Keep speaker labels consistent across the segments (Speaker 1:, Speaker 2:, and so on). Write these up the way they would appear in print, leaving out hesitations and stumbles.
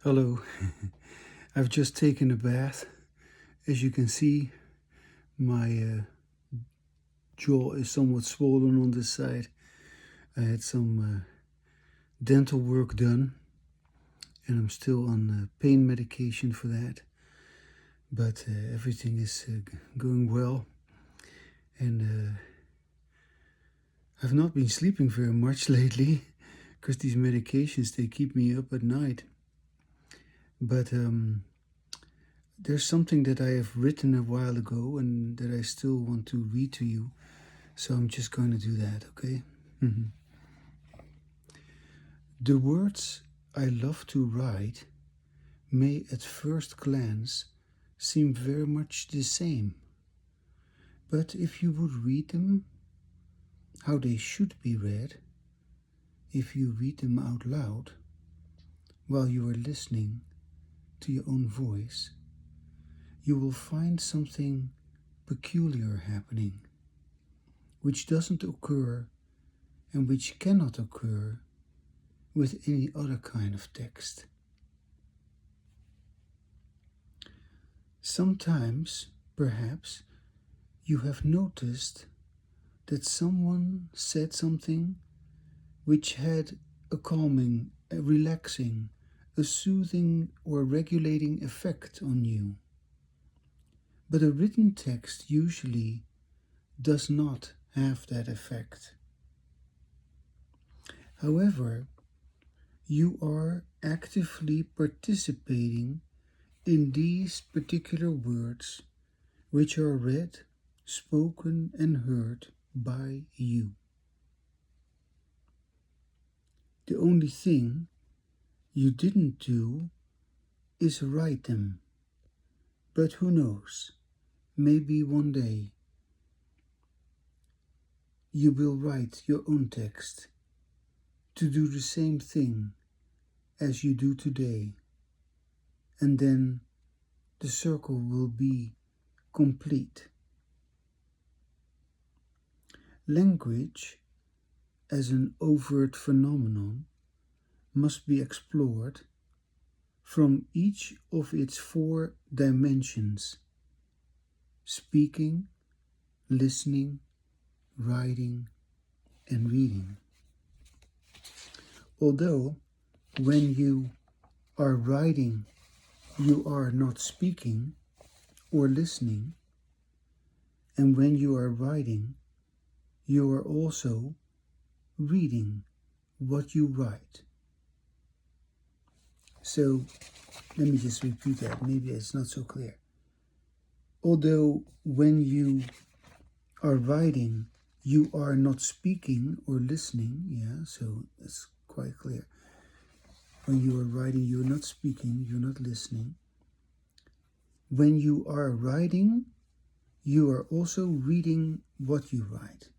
Speaker 1: Hello, I've just taken a bath. As you can see, my jaw is somewhat swollen on this side. I had some dental work done and I'm still on pain medication for that. But everything is going well, and I've not been sleeping very much lately because these medications, they keep me up at night. But there's something that I have written a while ago and that I still want to read to you. So I'm just going to do that, okay? The words I love to write may at first glance seem very much the same. But if you would read them how they should be read, if you read them out loud while you are listening to your own voice, you will find something peculiar happening, which doesn't occur and which cannot occur with any other kind of text. Sometimes, perhaps, you have noticed that someone said something which had a calming, a relaxing, a soothing or regulating effect on you. But a written text usually does not have that effect. However, you are actively participating in these particular words which are read, spoken, and heard by you. The only thing you didn't do is write them. But who knows, maybe one day you will write your own text to do the same thing as you do today, and then the circle will be complete. Language, as an overt phenomenon, must be explored from each of its 4 dimensions: speaking, listening, writing, and reading. Although when you are writing, you are not speaking or listening, and when you are writing, you are also reading what you write. So let me just repeat that, maybe it's not so clear. Although when you are writing, you are not speaking or listening, so it's quite clear. When you are writing, you're not speaking, you're not listening. When you are writing, you are also reading what you write,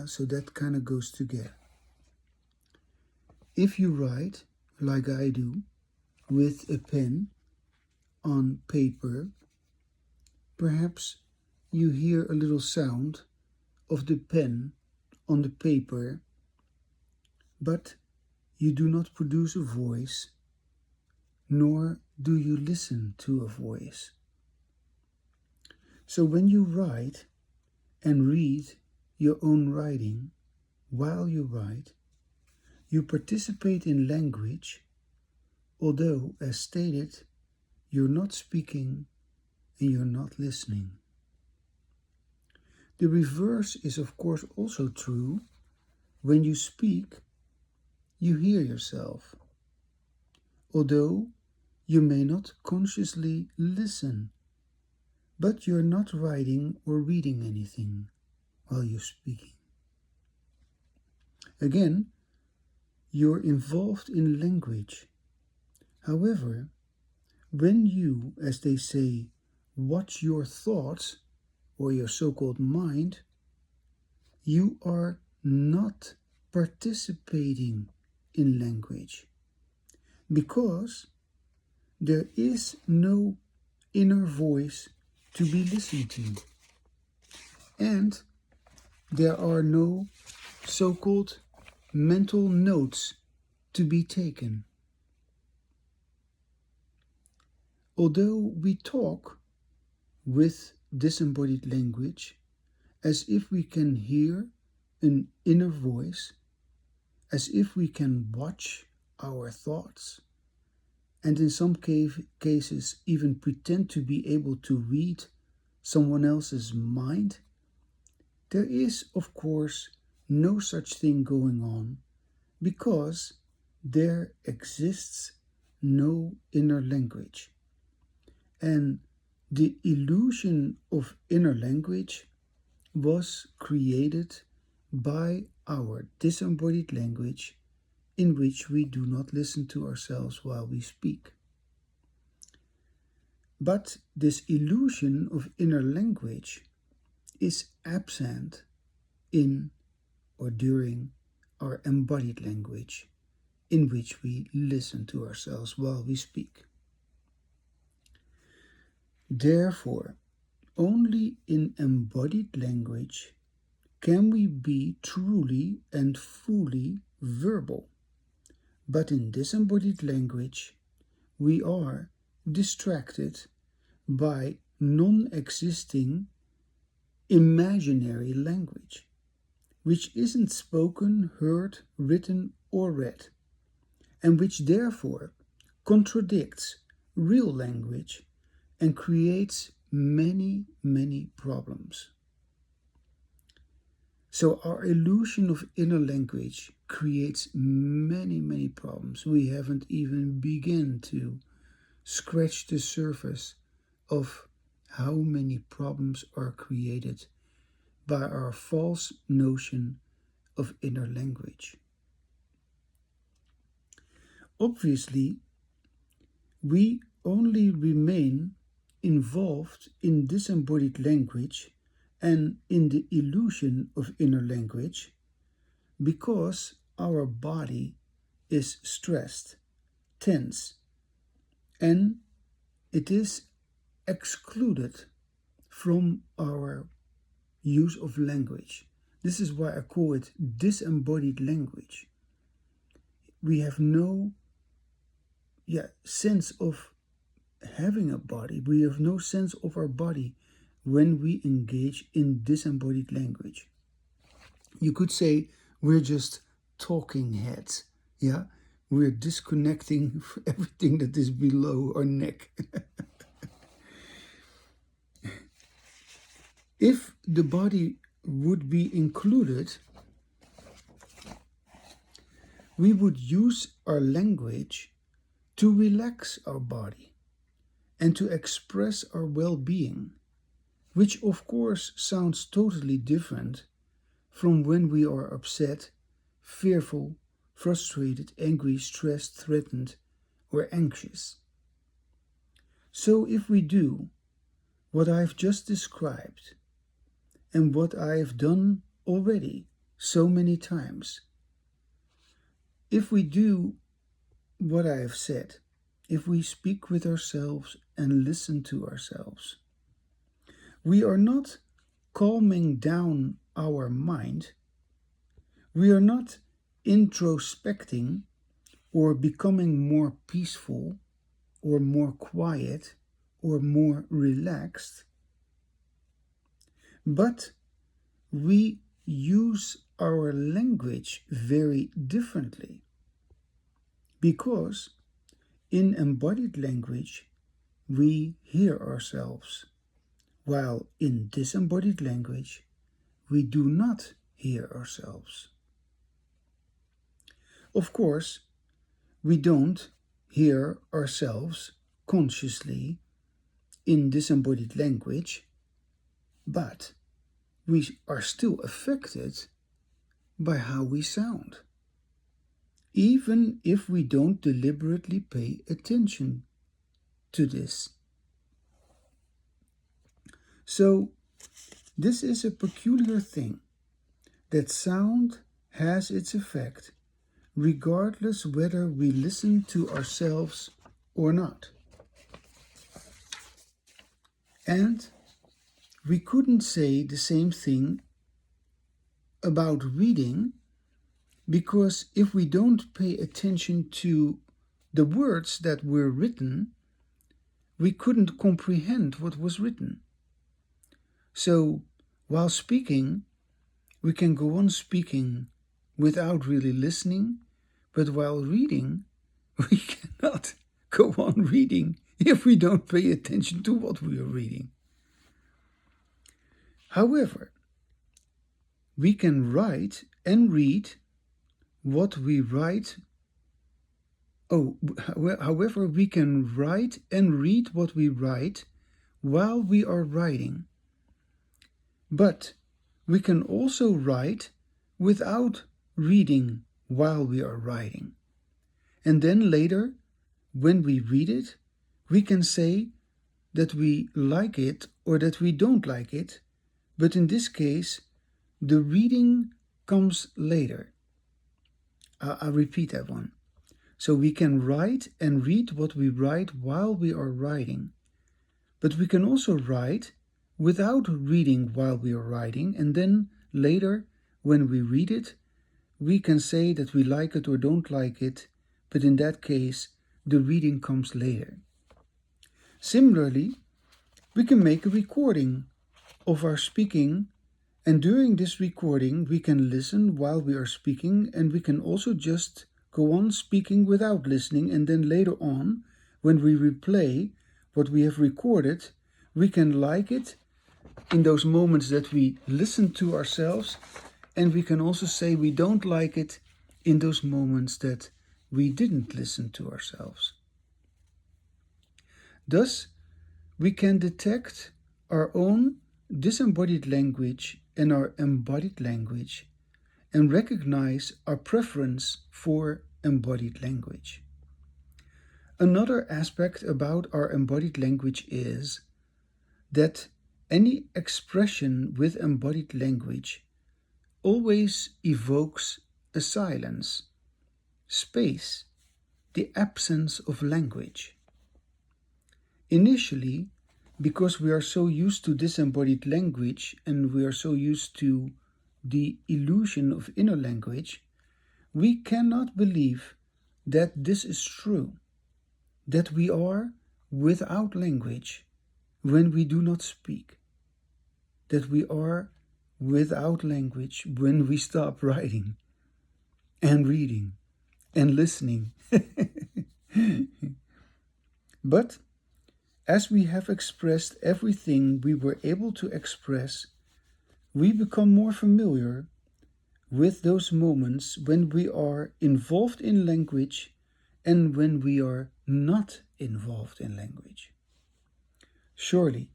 Speaker 1: so that kind of goes together. If you write, like I do, with a pen on paper, perhaps you hear a little sound of the pen on the paper, but you do not produce a voice, nor do you listen to a voice. So when you write and read your own writing while you write, you participate in language, although, as stated, you're not speaking and you're not listening. The reverse is of course also true. When you speak, you hear yourself, although you may not consciously listen, but you're not writing or reading anything while you're speaking. Again, you're involved in language. However, when you, as they say, watch your thoughts or your so-called mind, you are not participating in language, because there is no inner voice to be listened to, and there are no so-called mental notes to be taken. Although we talk with disembodied language as if we can hear an inner voice, as if we can watch our thoughts, and in some cases even pretend to be able to read someone else's mind, there is, of course, no such thing going on because there exists no inner language. And the illusion of inner language was created by our disembodied language, in which we do not listen to ourselves while we speak. But this illusion of inner language is absent in or during our embodied language, in which we listen to ourselves while we speak. Therefore, only in embodied language can we be truly and fully verbal. But in disembodied language, we are distracted by non-existing imaginary language, which isn't spoken, heard, written, or read, and which therefore contradicts real language and creates many, many problems. So our illusion of inner language creates many, many problems. We haven't even begun to scratch the surface of how many problems are created by our false notion of inner language. Obviously, we only remain involved in disembodied language and in the illusion of inner language because our body is stressed, tense, and it is excluded from our use of language. This is why I call it disembodied language. We have no sense of having a body. We have no sense of our body when we engage in disembodied language. You could say we're just talking heads. Yeah, we're disconnecting everything that is below our neck. If the body would be included, we would use our language to relax our body and to express our well-being, which of course sounds totally different from when we are upset, fearful, frustrated, angry, stressed, threatened, or anxious. So if we do what I've just described and what I have done already so many times, if we do what I have said, if we speak with ourselves and listen to ourselves, we are not calming down our mind, we are not introspecting or becoming more peaceful or more quiet or more relaxed, but we use our language very differently. Because in embodied language, we hear ourselves, while in disembodied language, we do not hear ourselves. Of course, we don't hear ourselves consciously in disembodied language, but we are still affected by how we sound, even if we don't deliberately pay attention to this. So, this is a peculiar thing, that sound has its effect regardless whether we listen to ourselves or not. And we couldn't say the same thing about reading, because if we don't pay attention to the words that were written, we couldn't comprehend what was written. So while speaking, we can go on speaking without really listening, but while reading, we cannot go on reading if we don't pay attention to what we are reading. However, we can write and read what we write. However, we can write and read what we write while we are writing. But we can also write without reading while we are writing. And then later, when we read it, we can say that we like it or that we don't like it. But in this case, the reading comes later. I'll repeat that one. So we can write and read what we write while we are writing. But we can also write without reading while we are writing, and then later, when we read it, we can say that we like it or don't like it, but in that case, the reading comes later. Similarly, we can make a recording of our speaking, and during this recording, we can listen while we are speaking, and we can also just go on speaking without listening, and then later on, when we replay what we have recorded, we can like it in those moments that we listen to ourselves, and we can also say we don't like it in those moments that we didn't listen to ourselves. Thus, we can detect our own disembodied language and our embodied language, and recognize our preference for embodied language. Another aspect about our embodied language is that any expression with embodied language always evokes a silence, space, the absence of language. Initially, because we are so used to disembodied language and we are so used to the illusion of inner language, we cannot believe that this is true, that we are without language when we do not speak, that we are without language when we stop writing and reading and listening. But as we have expressed everything we were able to express, we become more familiar with those moments when we are involved in language and when we are not involved in language. Surely,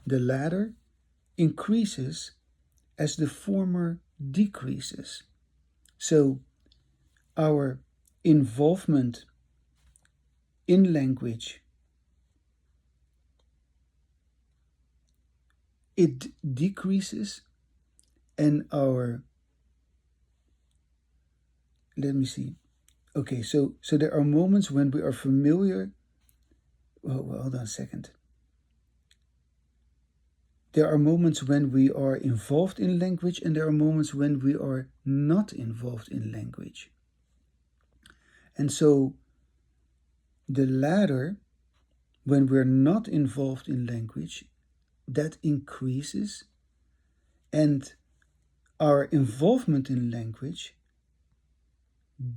Speaker 1: the latter increases as the former decreases. So, our involvement in language, it decreases, and so there are moments when we are familiar. Well, hold on a second. There are moments when we are involved in language, and there are moments when we are not involved in language. And so the latter, when we're not involved in language, that increases, and our involvement in language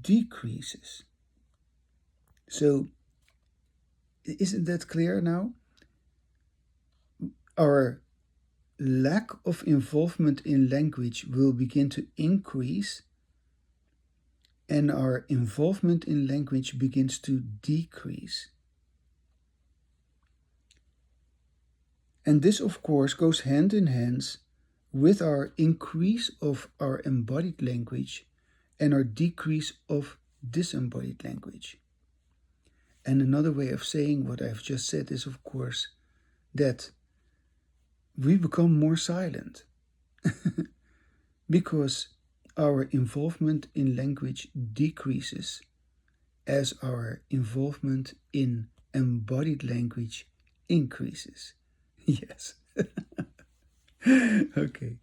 Speaker 1: decreases. So, isn't that clear now? Our lack of involvement in language will begin to increase, and our involvement in language begins to decrease. And this, of course, goes hand in hand with our increase of our embodied language and our decrease of disembodied language. And another way of saying what I've just said is, of course, that we become more silent because our involvement in language decreases as our involvement in embodied language increases. Yes. Okay.